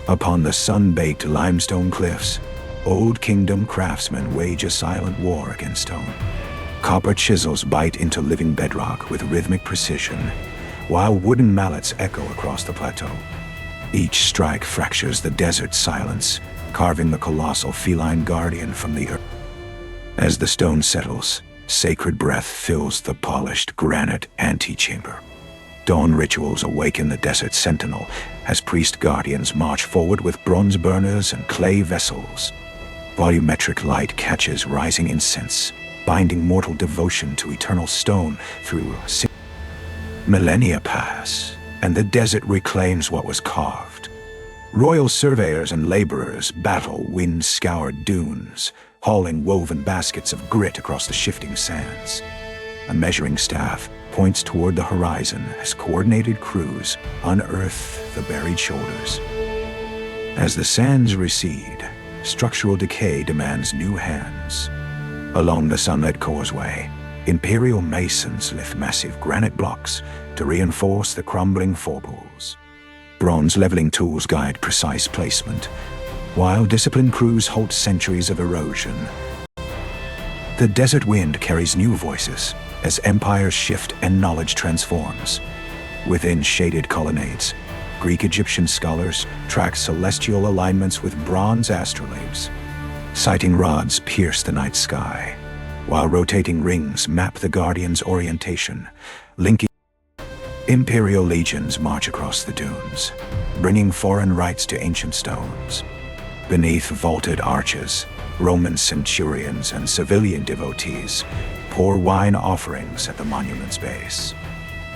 Upon the sun-baked limestone cliffs, Old Kingdom craftsmen wage a silent war against stone. Copper chisels bite into living bedrock with rhythmic precision, while wooden mallets echo across the plateau. Each strike fractures the desert's silence, carving the colossal feline guardian from the earth. As the stone settles, sacred breath fills the polished granite antechamber. Dawn rituals awaken the desert sentinel as priest guardians march forward with bronze burners and clay vessels. Volumetric light catches rising incense, binding mortal devotion to eternal stone through millennia pass, and the desert reclaims what was carved. Royal surveyors and laborers battle wind-scoured dunes, hauling woven baskets of grit across the shifting sands. A measuring staff points toward the horizon as coordinated crews unearth the buried shoulders. As the sands recede, structural decay demands new hands. Along the sunlit causeway, imperial masons lift massive granite blocks to reinforce the crumbling foreballs. Bronze leveling tools guide precise placement, while disciplined crews halt centuries of erosion. The desert wind carries new voices as empires shift and knowledge transforms. Within shaded colonnades, Greek-Egyptian scholars track celestial alignments with bronze astrolabes. Sighting rods pierce the night sky, while rotating rings map the guardian's orientation, linking. Imperial legions march across the dunes, bringing foreign rites to ancient stones. Beneath vaulted arches, Roman centurions and civilian devotees pour wine offerings at the monument's base.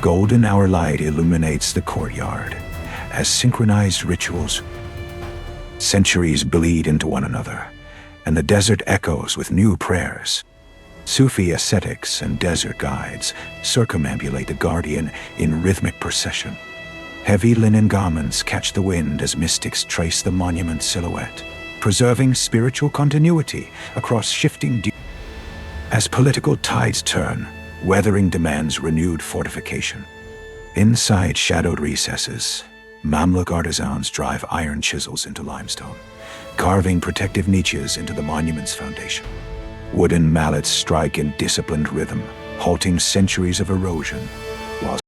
Golden hour light illuminates the courtyard as synchronized rituals. Centuries bleed into one another, and the desert echoes with new prayers. Sufi ascetics and desert guides circumambulate the guardian in rhythmic procession. Heavy linen garments catch the wind as mystics trace the monument's silhouette, preserving spiritual continuity across shifting dunes. As political tides turn, weathering demands renewed fortification. Inside shadowed recesses, Mamluk artisans drive iron chisels into limestone, carving protective niches into the monument's foundation. Wooden mallets strike in disciplined rhythm, halting centuries of erosion, while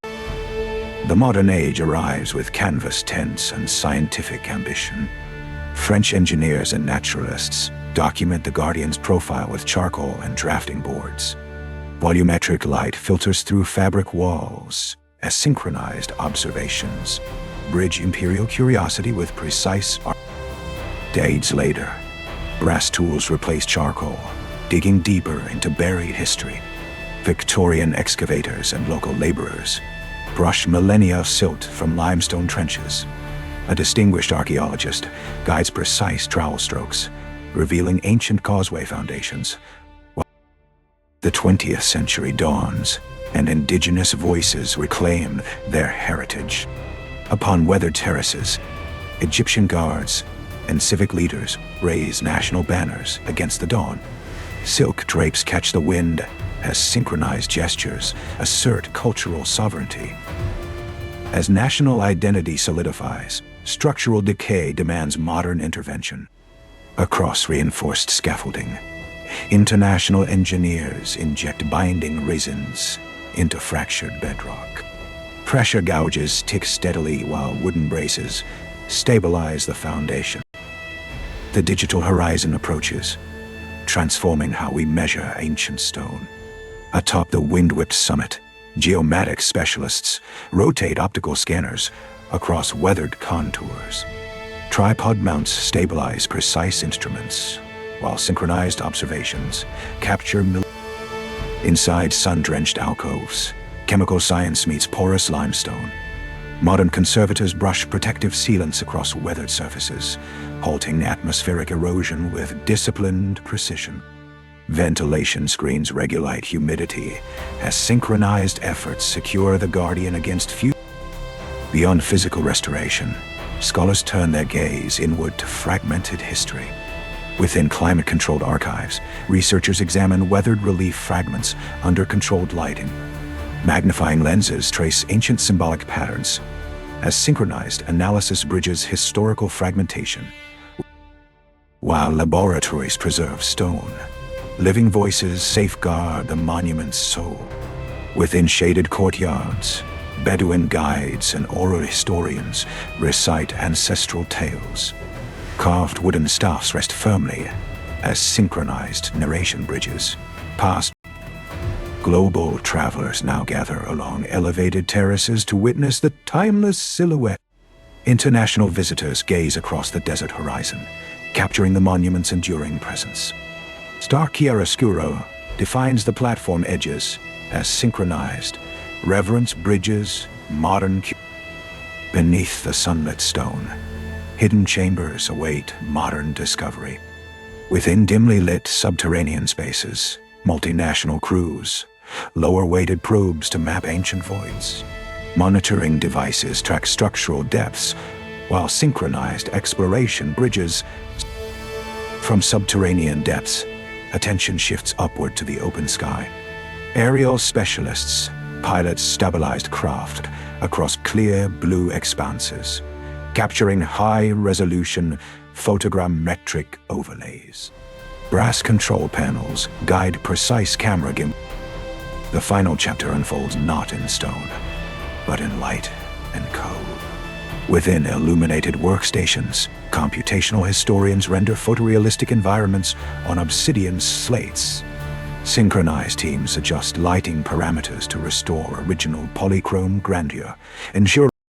the modern age arrives with canvas tents and scientific ambition. French engineers and naturalists document the guardian's profile with charcoal and drafting boards. Volumetric light filters through fabric walls as synchronized observations bridge imperial curiosity with precise art. Decades later, brass tools replace charcoal, digging deeper into buried history. Victorian excavators and local laborers brush millennia of silt from limestone trenches. A distinguished archaeologist guides precise trowel strokes, revealing ancient causeway foundations. While the 20th century dawns, and indigenous voices reclaim their heritage. Upon weathered terraces, Egyptian guards and civic leaders raise national banners against the dawn. Silk drapes catch the wind as synchronized gestures assert cultural sovereignty. As national identity solidifies, structural decay demands modern intervention. Across reinforced scaffolding, international engineers inject binding resins into fractured bedrock. Pressure gouges tick steadily while wooden braces stabilize the foundation. The digital horizon approaches, transforming how we measure ancient stone. Atop the wind-whipped summit, geomatic specialists rotate optical scanners across weathered contours. Tripod mounts stabilize precise instruments, while synchronized observations capture inside sun-drenched alcoves. Chemical science meets porous limestone. Modern conservators brush protective sealants across weathered surfaces, halting atmospheric erosion with disciplined precision. Ventilation screens regulate humidity as synchronized efforts secure the guardian against future. Beyond physical restoration, scholars turn their gaze inward to fragmented history. Within climate-controlled archives, researchers examine weathered relief fragments under controlled lighting. Magnifying lenses trace ancient symbolic patterns as synchronized analysis bridges historical fragmentation, while laboratories preserve stone. Living voices safeguard the monument's soul. Within shaded courtyards, Bedouin guides and oral historians recite ancestral tales. Carved wooden staffs rest firmly as synchronized narration bridges past. Global travelers now gather along elevated terraces to witness the timeless silhouette. International visitors gaze across the desert horizon, capturing the monument's enduring presence. Star chiaroscuro defines the platform edges as synchronized reverence bridges beneath the sunlit stone. Hidden chambers await modern discovery. Within dimly lit subterranean spaces, multinational crews lower weighted probes to map ancient voids. Monitoring devices track structural depths, while synchronized exploration bridges. From subterranean depths, attention shifts upward to the open sky. Aerial specialists pilot stabilized craft across clear blue expanses, capturing high-resolution photogrammetric overlays. Brass control panels guide precise camera gimbals. The final chapter unfolds not in stone, but in light and code. Within illuminated workstations, computational historians render photorealistic environments on obsidian slates. Synchronized teams adjust lighting parameters to restore original polychrome grandeur, ensure